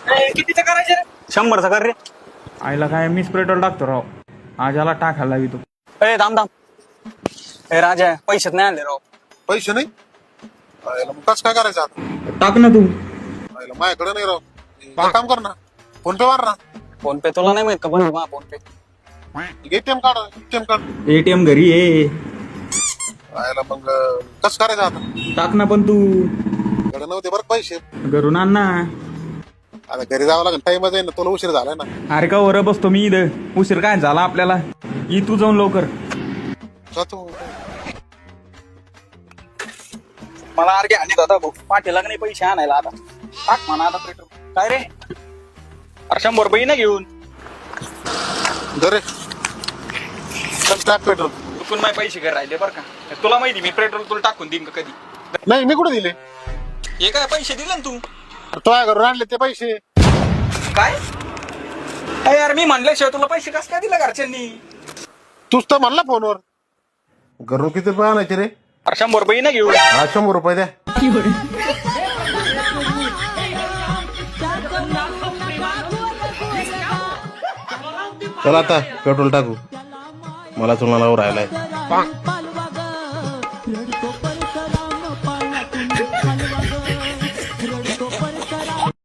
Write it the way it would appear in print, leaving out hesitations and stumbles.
कितीचं करायचं रे? 100चं कर रे. आईला काय मीच पेट्रोल टाकतो राव. आज याला टाकायला लावी तू. ए थांब थांब. ए राजा पैसेच नाही आणले राव. पैसे नाही आयला मग कसं काय करायचं आता? टाक ना तू. आयला माझ्याकडे नाही राव. एक काम कर ना, फोन पे मार ना. फोन पे तुला नाही माहित का? बंद PhonePe. ATM card, ATM card. ATM घरी ये. आयला मग कसं करायचं आता? टाक ना पण तू. कडे नव्हते बरं पैसे. घरून आण ना. आता घरी जावं लागेल, टाइमच आहे ना, तुला उशीर झालाय ना. अरे का वर बसतो मी इथं. उशीर काय झाला आपल्याला. ये तू जाऊन लवकर. जातो. मला अर्घे आणत होता भाऊ. पाठीला नाही पैसे आणायला आता. टाक म्हणा आता पेट्रोल. काय रे? अरे 100 रुपये ना घेऊन. घरे टाक पेट्रोल. चुकून माझे पैसे घर राहिले बरं का. तुला माहिती मी पेट्रोल तुला टाकून देईन का कधी. नाही, मी कुठे दिले? हे काय पैसे दिले ना तू? तो घरून आणले ते पैसे. काय? अरे यार मी म्हणल्याशिवाय तुला पैसे कसं काय दिले घरच्यांनी? तूच तर म्हणला फोनवर. घरून किती रुपये आणायचे रे? अरे 100 रुपये ना घेऊन. 100 रुपये द्या. चला आता पेट्रोल टाकू. मला तुम्हाला राहिलाय.